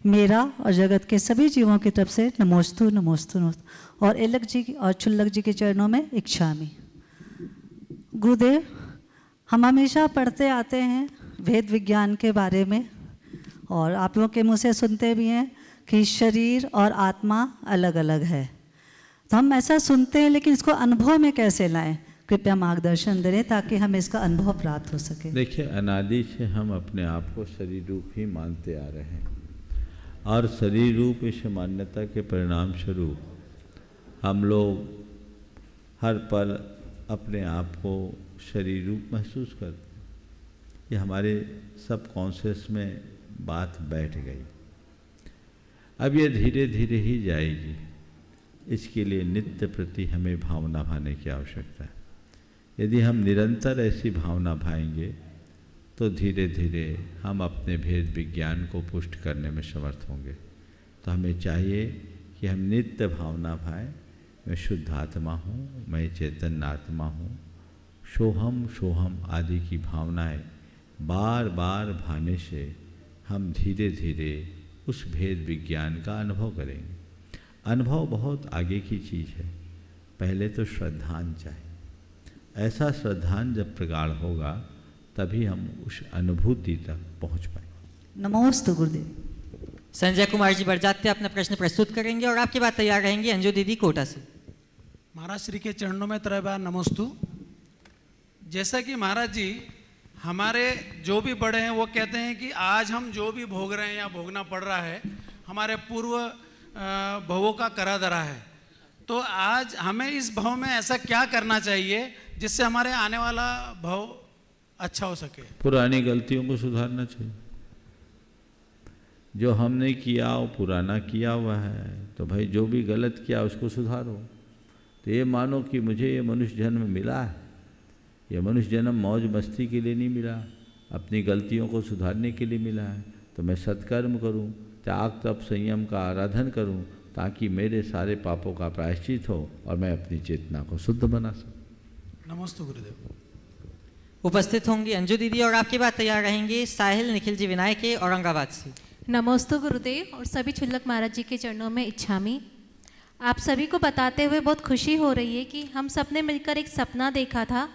मेरा और जगत के सभी जीवों की तरफ से नमोस्तु नमोस्तु नमोस्तु, और एलक जी और छुल्लक जी के चरणों में इच्छामी। गुरुदेव, हम हमेशा पढ़ते आते हैं वेद विज्ञान के बारे में, और आप लोगों के मुँह से सुनते भी हैं कि शरीर और आत्मा अलग अलग है। तो हम ऐसा सुनते हैं, लेकिन इसको अनुभव में कैसे लाएं? कृपया मार्गदर्शन दें ताकि हमें इसका अनुभव प्राप्त हो सके। देखिए, अनादि से हम अपने आप को शरीर रूप ही मानते आ रहे हैं, और शरीर रूप इस मान्यता के परिणाम स्वरूप हम लोग हर पल अपने आप को शरीर रूप महसूस करते हैं। ये हमारे सब कॉन्शियस में बात बैठ गई। अब ये धीरे धीरे ही जाएगी। इसके लिए नित्य प्रति हमें भावना भाने की आवश्यकता है। यदि हम निरंतर ऐसी भावना भाएंगे तो धीरे धीरे हम अपने भेद विज्ञान को पुष्ट करने में समर्थ होंगे। तो हमें चाहिए कि हम नित्य भावना भाएं, मैं शुद्ध आत्मा हूँ, मैं चैतन्य आत्मा हूँ, सोहम सोहम आदि की भावनाएं बार बार भाने से हम धीरे धीरे उस भेद विज्ञान का अनुभव करेंगे। अनुभव बहुत आगे की चीज़ है, पहले तो श्रद्धान चाहिए। ऐसा श्रद्धान जब प्रगाढ़ होगा तभी हम उस अनुभूति तक पहुंच पाएंगे। नमोस्तु गुरुदेव। संजय कुमार जी बड़जात्या अपना प्रश्न प्रस्तुत करेंगे, और आपके बाद तैयार रहेंगे अंजू दीदी कोटा से। महाराज श्री के चरणों में तरह बार नमोस्तु। जैसा कि महाराज जी, हमारे जो भी बड़े हैं वो कहते हैं कि आज हम जो भी भोग रहे हैं या भोगना पड़ रहा है, हमारे पूर्व भवों का करा धरा है। तो आज हमें इस भव में ऐसा क्या करना चाहिए जिससे हमारे आने वाला भव अच्छा हो सके? पुरानी गलतियों को सुधारना चाहिए। जो हमने किया वो पुराना किया हुआ है, तो भाई जो भी गलत किया उसको सुधारो। तो ये मानो कि मुझे ये मनुष्य जन्म मिला है, ये मनुष्य जन्म मौज मस्ती के लिए नहीं मिला, अपनी गलतियों को सुधारने के लिए मिला है। तो मैं सत्कर्म करूं, त्याग तप संयम का आराधन करूं, ताकि मेरे सारे पापों का प्रायश्चित हो और मैं अपनी चेतना को शुद्ध बना सकूं। नमस्ते गुरुदेव। उपस्थित होंगी अंजू दीदी, और आपके बाद तैयार रहेंगे साहिल निखिल जी विनायक के औरंगाबाद से। नमस्ते गुरुदेव, और सभी छुल्लक महाराज जी के चरणों में इच्छामी। आप सभी को बताते हुए बहुत खुशी हो रही है कि हम सब ने मिलकर एक सपना देखा था,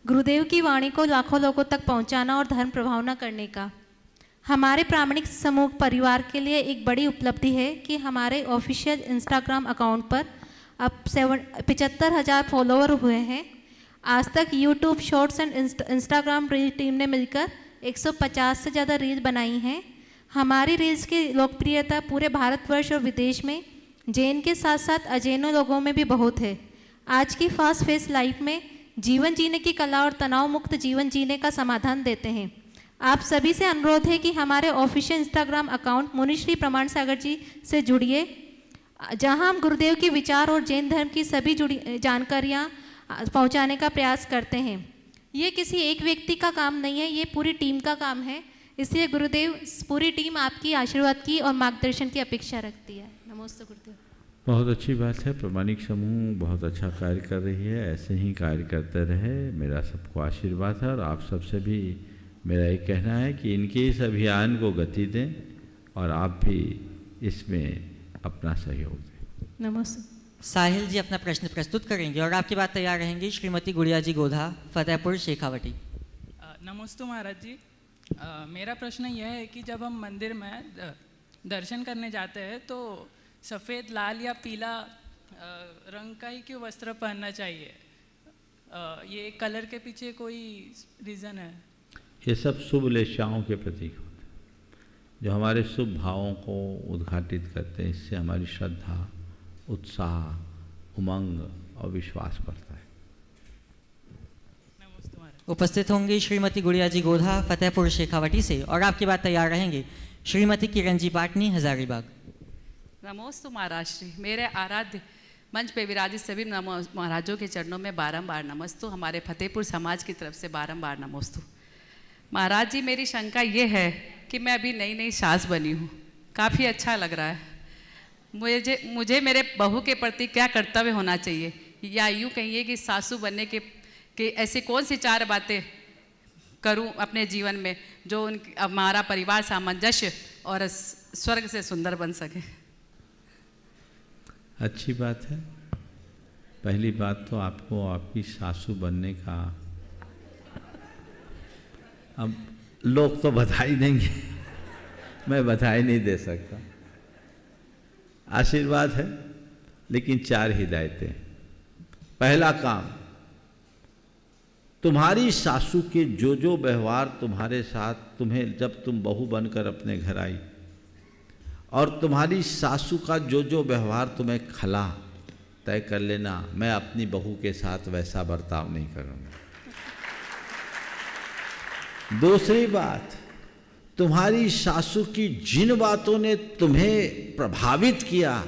गुरुदेव की वाणी को लाखों लोगों तक पहुंचाना और धर्म प्रभावना करने का। हमारे प्रामाणिक समूह परिवार के लिए एक बड़ी उपलब्धि है कि हमारे ऑफिशियल इंस्टाग्राम अकाउंट पर अब 75,000 फॉलोवर हुए हैं। आज तक YouTube shorts and Instagram reel team ने मिलकर 150 से ज़्यादा रील बनाई हैं। हमारी रील्स की लोकप्रियता पूरे भारतवर्ष और विदेश में जैन के साथ साथ अजैनों लोगों में भी बहुत है। आज की फास्ट फेस लाइफ में जीवन जीने की कला और तनाव मुक्त जीवन जीने का समाधान देते हैं। आप सभी से अनुरोध है कि हमारे ऑफिशियल इंस्टाग्राम अकाउंट मुनिश्री प्रमाण सागर जी से जुड़िए, जहां हम गुरुदेव के विचार और जैन धर्म की सभी जुड़ी जानकारियां पहुंचाने का प्रयास करते हैं। ये किसी एक व्यक्ति का काम नहीं है, ये पूरी टीम का काम है। इसलिए गुरुदेव, पूरी टीम आपकी आशीर्वाद की और मार्गदर्शन की अपेक्षा रखती है। नमस्ते गुरुदेव। बहुत अच्छी बात है, प्रामाणिक समूह बहुत अच्छा कार्य कर रही है, ऐसे ही कार्य करते रहे। मेरा सबको आशीर्वाद है, और आप सबसे भी मेरा ये कहना है कि इनके इस अभियान को गति दें और आप भी इसमें अपना सहयोग दें। नमस्ते। साहिल जी अपना प्रश्न प्रस्तुत करेंगे और आपकी बात तैयार रहेंगी श्रीमती गुड़िया जी गोधा, फतेहपुर शेखावटी। नमस्ते महाराज जी। मेरा प्रश्न यह है कि जब हम मंदिर में दर्शन करने जाते हैं तो सफ़ेद, लाल या पीला रंग का ही क्यों वस्त्र पहनना चाहिए? ये कलर के पीछे कोई रीज़न है? ये सब शुभ लेशाओं के प्रतीक होते हैं जो हमारे शुभ भावों को उद्घाटित करते हैं। इससे हमारी श्रद्धा, उत्साह, उमंग और विश्वास बढ़ता है। उपस्थित होंगी श्रीमती गुड़िया जी गोधा, फतेहपुर शेखावटी से और आपकी बात तैयार रहेंगे श्रीमती किरण जी पाटनी, हजारीबाग। नमोस्तु महाराज श्री। मेरे आराध्य मंच पे विराजित सभी महाराजों के चरणों में बारंबार नमस्तु। हमारे फतेहपुर समाज की तरफ से बारंबार नमस्तु। महाराज जी, मेरी शंका ये है कि मैं अभी नई नई सास बनी हूँ, काफ़ी अच्छा लग रहा है। मुझे मेरे बहू के प्रति क्या कर्तव्य होना चाहिए, या यूँ कहिए कि सासू बनने के ऐसी कौन सी 4 बातें करूं अपने जीवन में जो हमारा परिवार सामंजस्य और स्वर्ग से सुंदर बन सके? अच्छी बात है। पहली बात तो आपको आपकी सासू बनने का, अब लोग तो बधाई देंगे, मैं बधाई नहीं दे सकता। आशीर्वाद है, लेकिन 4 हिदायतें। पहला काम, तुम्हारी सासू के जो व्यवहार तुम्हारे साथ, तुम्हें जब तुम बहू बनकर अपने घर आई, और तुम्हारी सासू का जो व्यवहार तुम्हें खला, तय कर लेना मैं अपनी बहू के साथ वैसा बर्ताव नहीं करूँगा। दूसरी बात, तुम्हारी सासू की जिन बातों ने तुम्हें प्रभावित किया,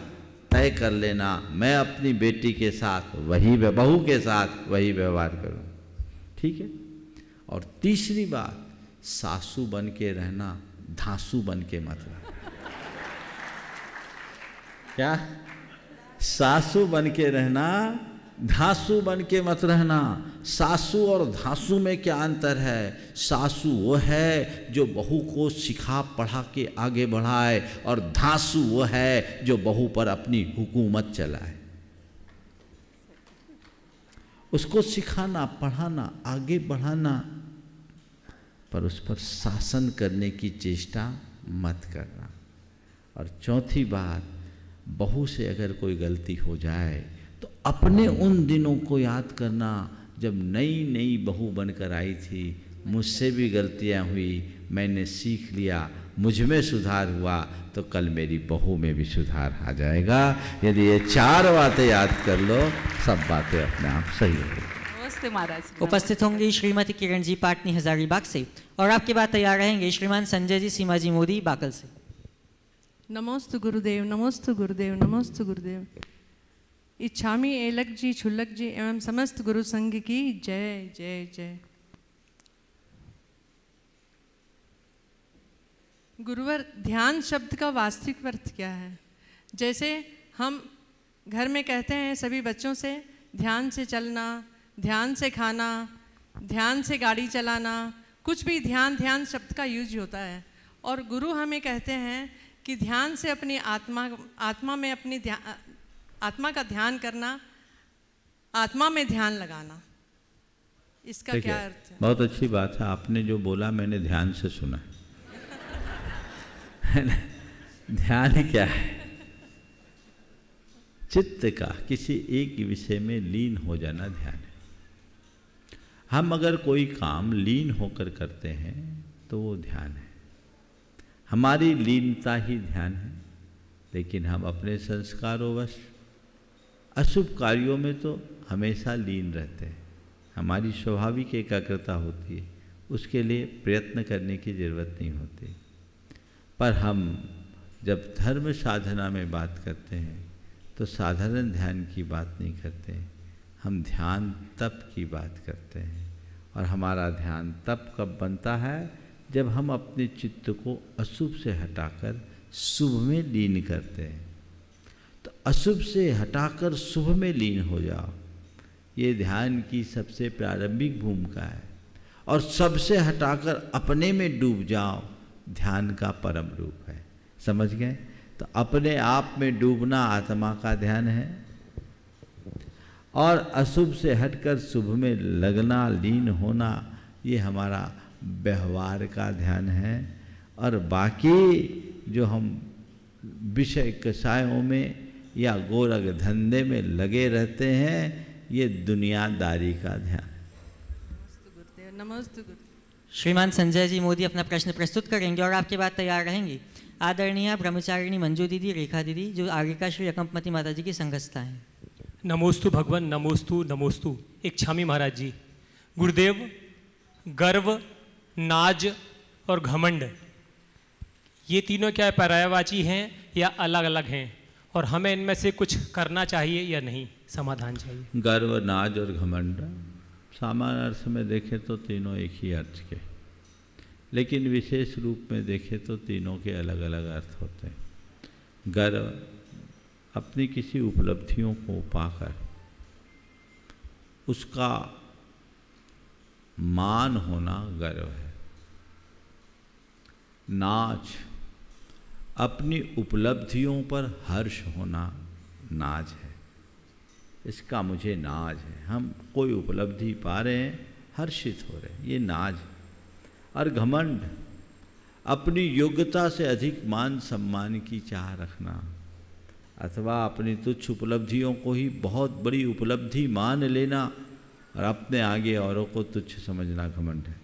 तय कर लेना मैं अपनी बेटी के साथ बहू के साथ वही व्यवहार करूँ। ठीक है। और तीसरी बात, सासू बन के रहना, धांसू बन के मत रहना। क्या? सासू बन के रहना, धांसू बन के मत रहना। सासू और धांसू में क्या अंतर है? सासू वो है जो बहू को सिखा पढ़ा के आगे बढ़ाए, और धांसू वो है जो बहू पर अपनी हुकूमत चलाए। उसको सिखाना, पढ़ाना, आगे बढ़ाना, पर उस पर शासन करने की चेष्टा मत करना। और चौथी बात, बहू से अगर कोई गलती हो जाए तो अपने उन दिनों को याद करना जब नई नई बहू बनकर आई थी। मुझसे भी गलतियां हुई, मैंने सीख लिया, मुझ में सुधार हुआ, तो कल मेरी बहू में भी सुधार आ जाएगा। यदि ये 4 बातें याद कर लो, सब बातें अपने आप सही हो। नमस्ते महाराज। उपस्थित होंगी श्रीमती किरण जी पाटनी, हजारीबाग से और आपकी बात तैयार रहेंगे श्रीमान संजय जी सीमाजी मोदी, बाकल से। नमोस्तु गुरुदेव, नमोस्तु गुरुदेव, नमोस्तु गुरुदेव। इच्छामी एलक जी, छुल्लक जी एवं समस्त गुरु संघ की जय जय जय। गुरुवर, ध्यान शब्द का वास्तविक अर्थ क्या है? जैसे हम घर में कहते हैं सभी बच्चों से, ध्यान से चलना, ध्यान से खाना, ध्यान से गाड़ी चलाना, कुछ भी ध्यान शब्द का यूज होता है। और गुरु हमें कहते हैं कि ध्यान से अपनी आत्मा में अपनी आत्मा का ध्यान करना, आत्मा में ध्यान लगाना, इसका क्या अर्थ है? बहुत अच्छी बात है। आपने जो बोला मैंने ध्यान से सुना है ना। ध्यान ही क्या है? चित्त का किसी एक विषय में लीन हो जाना ध्यान है। हम अगर कोई काम लीन होकर करते हैं तो वो ध्यान है। हमारी लीनता ही ध्यान है। लेकिन हम अपने संस्कारोवश अशुभ कार्यों में तो हमेशा लीन रहते हैं। हमारी स्वाभाविक एकाग्रता होती है, उसके लिए प्रयत्न करने की ज़रूरत नहीं होती। पर हम जब धर्म साधना में बात करते हैं तो साधारण ध्यान की बात नहीं करते, हम ध्यान तप की बात करते हैं। और हमारा ध्यान तप कब बनता है? जब हम अपने चित्त को अशुभ से हटाकर शुभ में लीन करते हैं। तो अशुभ से हटाकर शुभ में लीन हो जाओ, ये ध्यान की सबसे प्रारंभिक भूमिका है। और सबसे हटाकर अपने में डूब जाओ, ध्यान का परम रूप है। समझ गए? तो अपने आप में डूबना आत्मा का ध्यान है, और अशुभ से हटकर शुभ में लगना, लीन होना, ये हमारा व्यवहार का ध्यान है। और बाकी जो हम विषय कषायों में या गोरख धंधे में लगे रहते हैं, ये दुनियादारी का ध्यान। नमस्ते। श्रीमान संजय जी मोदी अपना प्रश्न प्रस्तुत करेंगे और आपके बाद तैयार रहेंगी आदरणीय ब्रह्मचारिणी मंजू दीदी, रेखा दीदी, जो आगे का श्री एकम्पमती माता जी की संघस्था हैं। नमोस्तु भगवान, नमोस्तु नमोस्तु। इच्छामी महाराज जी, गुरुदेव, गर्व, नाज और घमंड, ये तीनों क्या पर्यायवाची हैं या अलग अलग हैं, और हमें इनमें से कुछ करना चाहिए या नहीं? समाधान चाहिए। गर्व, नाज और घमंड सामान्य अर्थ में देखें तो तीनों एक ही अर्थ के, लेकिन विशेष रूप में देखें तो तीनों के अलग अलग अर्थ होते हैं। गर्व अपनी किसी उपलब्धियों को पाकर उसका मान होना गर्व है। नाच अपनी उपलब्धियों पर हर्ष होना नाज है। इसका मुझे नाज है, हम कोई उपलब्धि पा रहे हैं, हर्षित हो रहे हैं, ये नाज। और घमंड अपनी योग्यता से अधिक मान सम्मान की चाह रखना, अथवा अपनी तुच्छ उपलब्धियों को ही बहुत बड़ी उपलब्धि मान लेना और अपने आगे औरों को तुच्छ समझना घमंड है।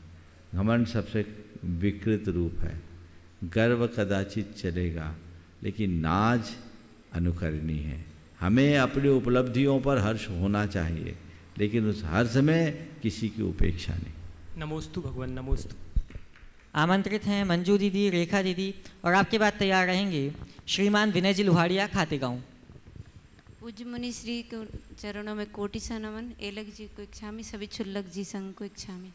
घमंड सबसे विकृत रूप है। गर्व कदाचित चलेगा, लेकिन नाज अनुकरणीय है। हमें अपनी उपलब्धियों पर हर्ष होना चाहिए, लेकिन उस हर्ष में किसी की उपेक्षा नहीं। नमोस्तु भगवान, नमोस्तु। आमंत्रित हैं मंजू दीदी, रेखा दीदी, और आपके बाद तैयार रहेंगे श्रीमान विनय जी लुहाड़िया, खातेगांव। पूज्य मुनि श्री के चरणों में कोटि सा नमन। एलक जी को इच्छामी, सभी क्षुल्लक जी संघ को इच्छामी।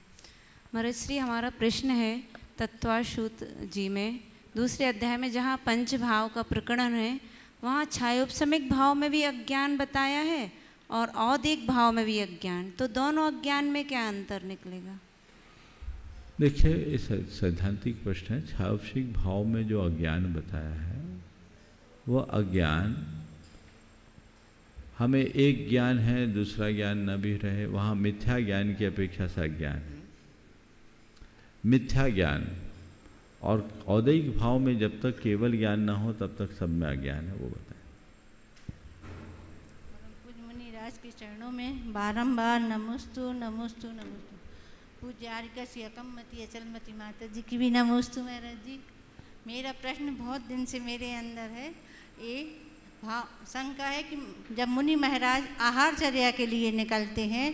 महाराज श्री, हमारा प्रश्न है तत्वाशूत जी में दूसरे अध्याय में जहाँ पंच भाव का प्रकरण है, वहाँ छायोपशमिक भाव में भी अज्ञान बताया है और औदिक भाव में भी अज्ञान, तो दोनों अज्ञान में क्या अंतर निकलेगा? देखिए, इस सैद्धांतिक प्रश्न है। छायोपशमिक भाव में जो अज्ञान बताया है, वह अज्ञान हमें एक ज्ञान है, दूसरा ज्ञान न भी रहे, वहाँ मिथ्या ज्ञान की अपेक्षा से अज्ञान है। मिथ्या ज्ञान और औदैहिक भाव में जब तक केवल ज्ञान न हो तब तक सब में अज्ञान है, वो बताएं। पूज्य मुनि राज के चरणों में बारंबार नमोस्तु नमोस्तु नमोस्तु। पूज्य आर्यका श्री एकम्पमती अचलमती माता जी की भी नमोस्तु महाराज जी। मेरा प्रश्न बहुत दिन से मेरे अंदर है, ये शंका है कि जब मुनि महाराज आहारचर्या के लिए निकलते हैं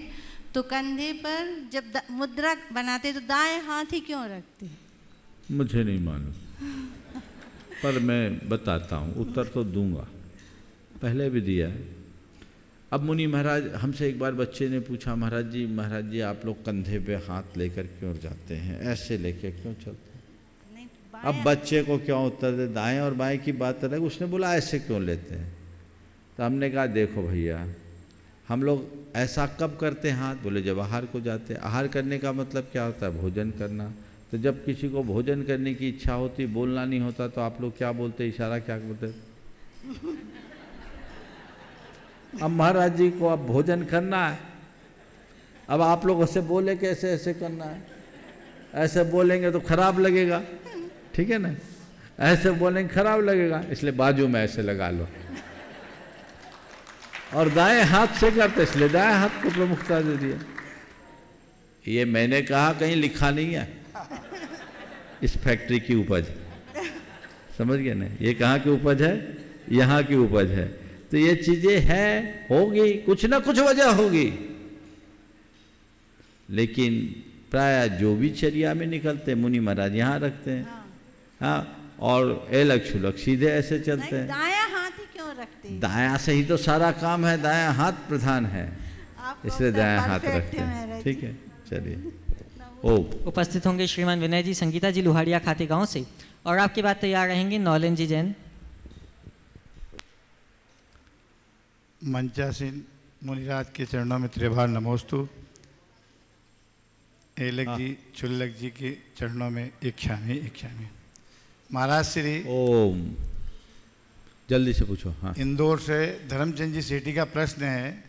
तो कंधे पर जब मुद्रा बनाते तो दाएं हाथ ही क्यों रखते हैं? मुझे नहीं मालूम, पर मैं बताता हूँ, उत्तर तो दूंगा, पहले भी दिया है। अब मुनि महाराज हमसे एक बार बच्चे ने पूछा, महाराज जी आप लोग कंधे पे हाथ लेकर क्यों जाते हैं, ऐसे लेके क्यों चलते हैं? अब बच्चे को क्या उत्तर दे? दाएं और बाएं की बात अलग, उसने बोला ऐसे क्यों लेते हैं? तो हमने कहा देखो भैया, हम लोग ऐसा कब करते हैं हाथ? बोले जब आहार को जाते हैं। आहार करने का मतलब क्या होता है? भोजन करना। तो जब किसी को भोजन करने की इच्छा होती, बोलना नहीं होता, तो आप लोग क्या बोलते, इशारा क्या बोलते? अब महाराज जी को अब भोजन करना है, अब आप लोग ऐसे बोले कि ऐसे ऐसे करना है, ऐसे बोलेंगे तो खराब लगेगा, ठीक है ना? ऐसे बोलेंगे खराब लगेगा, इसलिए बाजू में ऐसे लगा लो। और दाएं हाथ से करते, इसलिए दाएं हाथ को प्रमुखता दे दिया। ये मैंने कहा, कहीं लिखा नहीं है, इस फैक्ट्री की उपज, समझ गए ना? ये कहाँ की उपज है? यहाँ की उपज है। तो ये चीजें हैं, होगी, कुछ ना कुछ वजह होगी, लेकिन प्राय जो भी चर्या में निकलते मुनि महाराज यहाँ रखते हैं। हाँ, और एलक छुलक सीधे ऐसे चलते हैं। दायां हाथ ही क्यों रखते हैं? दायां से ही तो सारा काम है, दायां हाथ प्रधान है, इसलिए दायां हाथ रखते हैं। ठीक है, चलिए। उपस्थित होंगे श्रीमान विनय जी, संगीता जी लुहाड़िया, खातेगांव से, और आपके बाद तैयार रहेंगे नौलन जी जैन। मंचासीन मुनिराज के चरणों में त्रिभार नमोस्तु। एलक जी चुल्लक जी के चरणों में इच्छामी इच्छामी। महाराज श्री ओम, जल्दी से पूछो। हाँ, इंदौर से धर्मचंद जी सेठी का प्रश्न है,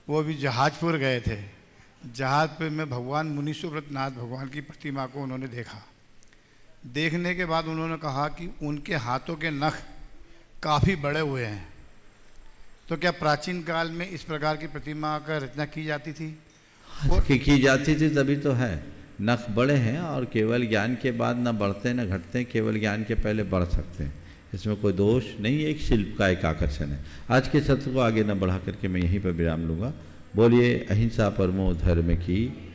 वो अभी जहाजपुर गए थे। जहाजपुर में भगवान मुनीश्वरनाथ भगवान की प्रतिमा को उन्होंने देखा। देखने के बाद उन्होंने कहा कि उनके हाथों के नख काफ़ी बड़े हुए हैं। तो क्या प्राचीन काल में इस प्रकार की प्रतिमा का रचना की जाती थी? की जाती थी, तभी तो है। नख बड़े हैं और केवल ज्ञान के बाद न बढ़ते न घटते, केवल ज्ञान के पहले बढ़ सकते हैं। इसमें कोई दोष नहीं, एक शिल्प का एक आकर्षण है। आज के सत्र को आगे न बढ़ा करके मैं यहीं पर विराम लूँगा। बोलिए अहिंसा परमो धर्म की।